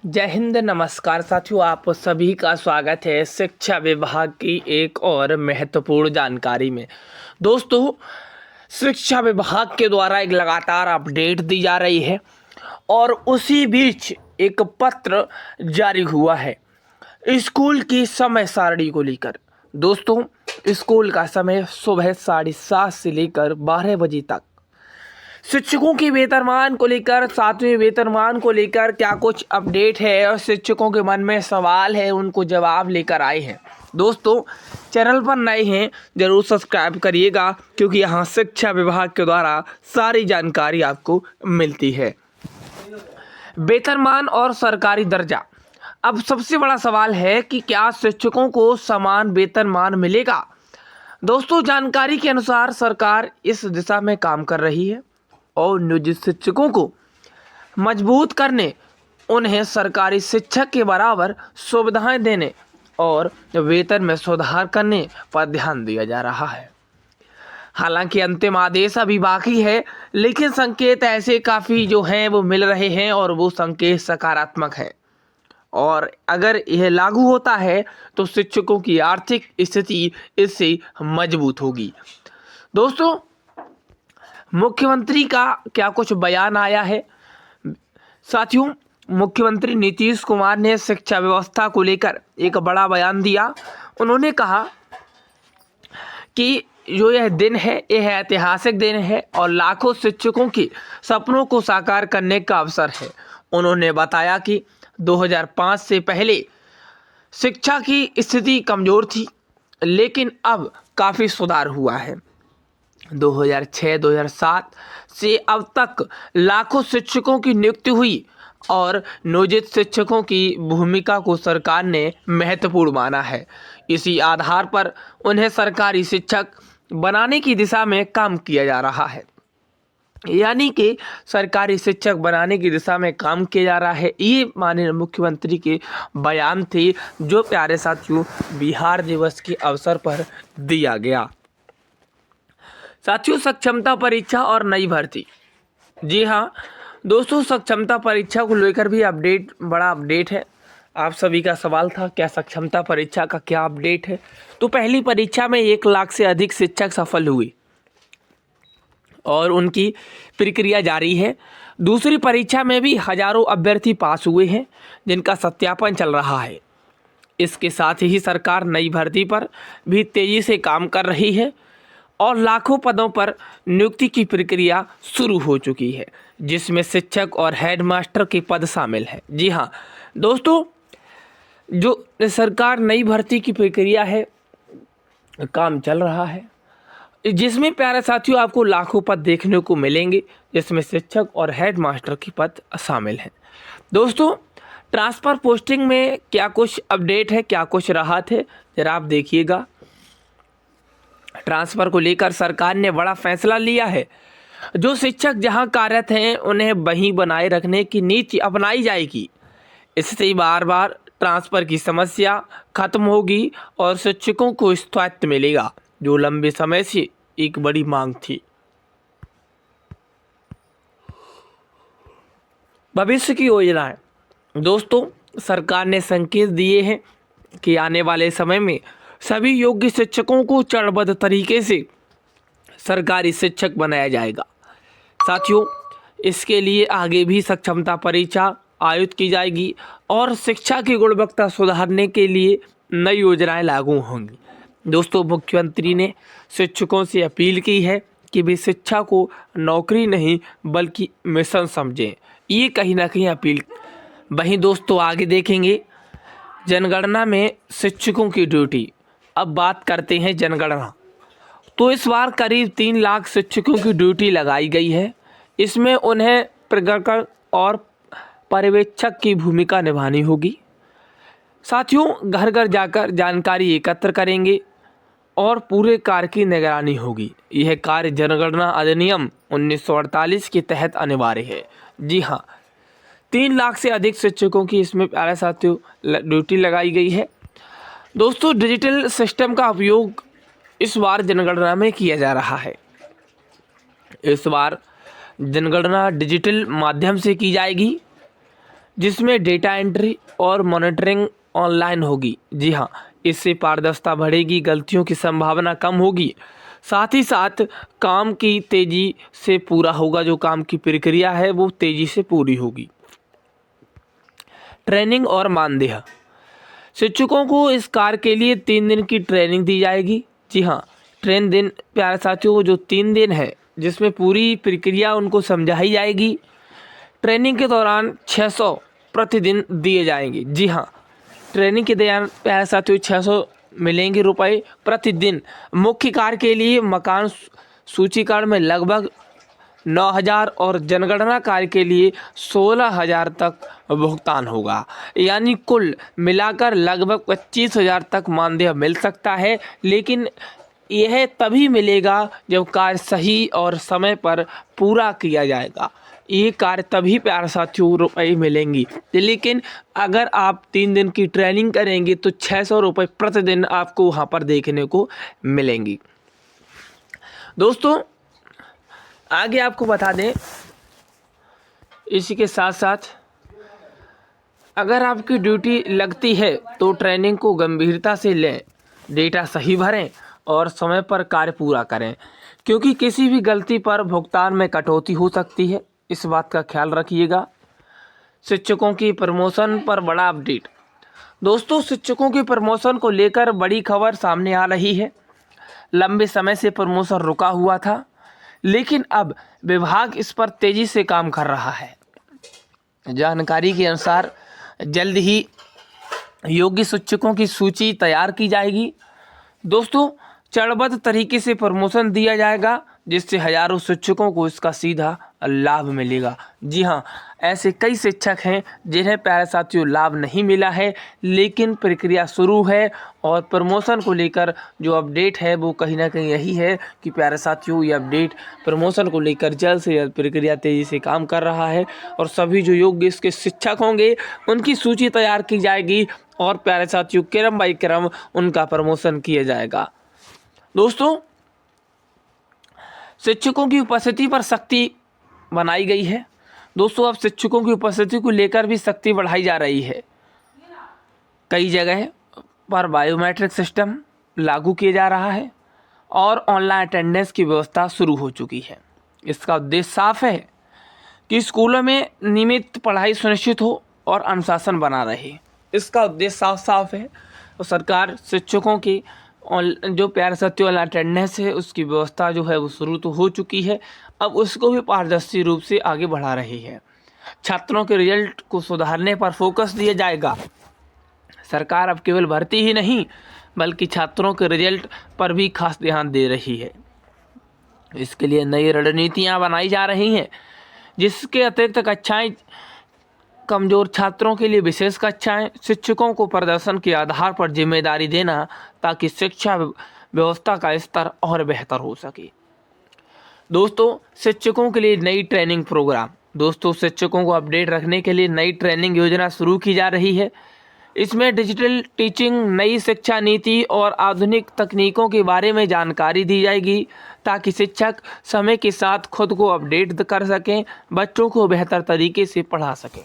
जय हिंद। नमस्कार साथियों, आप सभी का स्वागत है शिक्षा विभाग की एक और महत्वपूर्ण जानकारी में। दोस्तों, शिक्षा विभाग के द्वारा एक लगातार अपडेट दी जा रही है और उसी बीच एक पत्र जारी हुआ है स्कूल की समय सारणी को लेकर। दोस्तों, स्कूल का समय सुबह 7:30 से लेकर 12 बजे तक। शिक्षकों के वेतनमान को लेकर, 7वें वेतनमान को लेकर क्या कुछ अपडेट है और शिक्षकों के मन में सवाल है, उनको जवाब लेकर आए हैं। दोस्तों, चैनल पर नए हैं जरूर सब्सक्राइब करिएगा, क्योंकि यहाँ शिक्षा विभाग के द्वारा सारी जानकारी आपको मिलती है। वेतनमान और सरकारी दर्जा। अब सबसे बड़ा सवाल है कि क्या शिक्षकों को समान वेतनमान मिलेगा। दोस्तों, जानकारी के अनुसार सरकार इस दिशा में काम कर रही है और नियोजित शिक्षकों को मजबूत करने, उन्हें सरकारी शिक्षक के बराबर सुविधाएं देने और वेतन में सुधार करने पर ध्यान दिया जा रहा है। हालांकि अंतिम आदेश अभी बाकी है, लेकिन संकेत ऐसे काफ़ी जो हैं वो मिल रहे हैं और वो संकेत सकारात्मक है। और अगर यह लागू होता है तो शिक्षकों की आर्थिक स्थिति इससे मजबूत होगी। दोस्तों, मुख्यमंत्री का क्या कुछ बयान आया है। साथियों, मुख्यमंत्री नीतीश कुमार ने शिक्षा व्यवस्था को लेकर एक बड़ा बयान दिया। उन्होंने कहा कि जो यह दिन है, यह ऐतिहासिक दिन है और लाखों शिक्षकों के सपनों को साकार करने का अवसर है। उन्होंने बताया कि 2005 से पहले शिक्षा की स्थिति कमज़ोर थी, लेकिन अब काफ़ी सुधार हुआ है। 2006-2007 से अब तक लाखों शिक्षकों की नियुक्ति हुई और नियोजित शिक्षकों की भूमिका को सरकार ने महत्वपूर्ण माना है। इसी आधार पर उन्हें सरकारी शिक्षक बनाने की दिशा में काम किया जा रहा है। यानी कि सरकारी शिक्षक बनाने की दिशा में काम किया जा रहा है। ये माननीय मुख्यमंत्री के बयान थे, जो प्यारे साथियों बिहार दिवस के अवसर पर दिया गया। साथियों, सक्षमता परीक्षा और नई भर्ती। जी हाँ दोस्तों, सक्षमता परीक्षा को लेकर भी बड़ा अपडेट है। आप सभी का सवाल था क्या सक्षमता परीक्षा का क्या अपडेट है। तो पहली परीक्षा में 1 लाख से अधिक शिक्षक सफल हुए और उनकी प्रक्रिया जारी है। दूसरी परीक्षा में भी हजारों अभ्यर्थी पास हुए हैं, जिनका सत्यापन चल रहा है। इसके साथ ही सरकार नई भर्ती पर भी तेजी से काम कर रही है और लाखों पदों पर नियुक्ति की प्रक्रिया शुरू हो चुकी है, जिसमें शिक्षक और हेडमास्टर के पद शामिल हैं। जी हाँ दोस्तों, जो सरकार नई भर्ती की प्रक्रिया है, काम चल रहा है, जिसमें प्यारे साथियों आपको लाखों पद देखने को मिलेंगे, जिसमें शिक्षक और हेडमास्टर के पद शामिल हैं। दोस्तों, ट्रांसफ़र पोस्टिंग में क्या कुछ अपडेट है, क्या कुछ राहत है, जरा आप देखिएगा। ट्रांसफ़र को लेकर सरकार ने बड़ा फैसला लिया है। जो शिक्षक जहां कार्यरत हैं, उन्हें वहीं बनाए रखने की नीति अपनाई जाएगी। इससे बार बार ट्रांसफ़र की समस्या खत्म होगी और शिक्षकों को स्थायित्व मिलेगा, जो लंबे समय से एक बड़ी मांग थी। भविष्य की योजनाएं। दोस्तों, सरकार ने संकेत दिए हैं कि आने वाले समय में सभी योग्य शिक्षकों को चरणबद्ध तरीके से सरकारी शिक्षक बनाया जाएगा। साथियों, इसके लिए आगे भी सक्षमता परीक्षा आयोजित की जाएगी और शिक्षा की गुणवत्ता सुधारने के लिए नई योजनाएं लागू होंगी। दोस्तों, मुख्यमंत्री ने शिक्षकों से अपील की है कि वे शिक्षा को नौकरी नहीं बल्कि मिशन समझें। ये कहीं ना कहीं अपील। वहीं दोस्तों, आगे देखेंगे जनगणना में शिक्षकों की ड्यूटी। अब बात करते हैं जनगणना। तो इस बार करीब 3 लाख शिक्षकों की ड्यूटी लगाई गई है। इसमें उन्हें प्रगणक और पर्यवेक्षक की भूमिका निभानी होगी। साथियों, घर घर जाकर जानकारी एकत्र करेंगे और पूरे कार्य की निगरानी होगी। यह कार्य जनगणना अधिनियम 1948 के तहत अनिवार्य है। जी हाँ, 3 लाख से अधिक शिक्षकों की इसमें प्यारे साथियों ड्यूटी लगाई गई है। दोस्तों, डिजिटल सिस्टम का उपयोग इस बार जनगणना में किया जा रहा है। इस बार जनगणना डिजिटल माध्यम से की जाएगी। जिसमें डेटा एंट्री और मॉनिटरिंग ऑनलाइन होगी। जी हाँ, इससे पारदर्शिता बढ़ेगी, गलतियों की संभावना कम होगी, साथ ही साथ काम की तेज़ी से पूरा होगा। जो काम की प्रक्रिया है वो तेज़ी से पूरी होगी। ट्रेनिंग और मानदेय, शिक्षकों को इस कार्य के लिए 3 दिन की ट्रेनिंग दी जाएगी। जी हाँ, प्यारे साथियों, जो 3 दिन है जिसमें पूरी प्रक्रिया उनको समझाई जाएगी। ट्रेनिंग के दौरान 600 प्रतिदिन दिए जाएंगे। जी हाँ, ट्रेनिंग के दौरान प्यारे साथियों 600 मिलेंगे रुपए प्रतिदिन। मुख्य कार्य के लिए मकान सूचीकरण में लगभग 9,000 और जनगणना कार्य के लिए 16,000 तक भुगतान होगा। यानी कुल मिलाकर लगभग 25,000 तक मानदेय मिल सकता है, लेकिन यह तभी मिलेगा जब कार्य सही और समय पर पूरा किया जाएगा। ये कार्य तभी प्यारे साथियों रुपये मिलेंगी। लेकिन अगर आप 3 दिन की ट्रेनिंग करेंगे तो 600 रुपये प्रतिदिन आपको वहाँ पर देखने को मिलेंगी। दोस्तों, आगे आपको बता दें, इसी के साथ साथ अगर आपकी ड्यूटी लगती है तो ट्रेनिंग को गंभीरता से लें, डेटा सही भरें और समय पर कार्य पूरा करें, क्योंकि किसी भी गलती पर भुगतान में कटौती हो सकती है। इस बात का ख्याल रखिएगा। शिक्षकों की प्रमोशन पर बड़ा अपडेट। दोस्तों, शिक्षकों की प्रमोशन को लेकर बड़ी खबर सामने आ रही है। लंबे समय से प्रमोशन रुका हुआ था, लेकिन अब विभाग इस पर तेजी से काम कर रहा है। जानकारी के अनुसार जल्द ही योग्य शिक्षकों की सूची तैयार की जाएगी। दोस्तों, चरणबद्ध तरीके से प्रमोशन दिया जाएगा, जिससे हजारों शिक्षकों को इसका सीधा लाभ मिलेगा। जी हाँ, ऐसे कई शिक्षक हैं जिन्हें प्यारे साथियों लाभ नहीं मिला है, लेकिन प्रक्रिया शुरू है और प्रमोशन को लेकर जो अपडेट है वो कहीं ना कहीं यही है कि प्यारे साथियों ये अपडेट प्रमोशन को लेकर जल्द से जल्द प्रक्रिया तेज़ी से काम कर रहा है और सभी जो योग्य इसके शिक्षक होंगे उनकी सूची तैयार की जाएगी और प्यारे साथियों क्रम बाई क्रम उनका प्रमोशन किया जाएगा। दोस्तों, शिक्षकों की उपस्थिति पर सख्ती बनाई गई है। दोस्तों, अब शिक्षकों की उपस्थिति को लेकर भी सख्ती बढ़ाई जा रही है। कई जगह पर बायोमेट्रिक सिस्टम लागू किया जा रहा है और ऑनलाइन अटेंडेंस की व्यवस्था शुरू हो चुकी है। इसका उद्देश्य साफ है कि स्कूलों में नियमित पढ़ाई सुनिश्चित हो और अनुशासन बना रहे। इसका उद्देश्य साफ है और सरकार शिक्षकों की जो प्यारे साथियों ऑनलाइन अटेंडेंस है उसकी व्यवस्था जो है वो शुरू तो हो चुकी है, अब उसको भी पारदर्शी रूप से आगे बढ़ा रही है। छात्रों के रिजल्ट को सुधारने पर फोकस दिया जाएगा। सरकार अब केवल भर्ती ही नहीं बल्कि छात्रों के रिजल्ट पर भी खास ध्यान दे रही है। इसके लिए नई रणनीतियाँ बनाई जा रही हैं, जिसके अतिरिक्त कक्षाएं कमज़ोर छात्रों के लिए विशेष कक्षाएं, शिक्षकों को प्रदर्शन के आधार पर जिम्मेदारी देना ताकि शिक्षा व्यवस्था का स्तर और बेहतर हो सके। दोस्तों, शिक्षकों के लिए नई ट्रेनिंग प्रोग्राम। दोस्तों, शिक्षकों को अपडेट रखने के लिए नई ट्रेनिंग योजना शुरू की जा रही है। इसमें डिजिटल टीचिंग, नई शिक्षा नीति और आधुनिक तकनीकों के बारे में जानकारी दी जाएगी ताकि शिक्षक समय के साथ खुद को अपडेट कर सकें, बच्चों को बेहतर तरीके से पढ़ा सकें।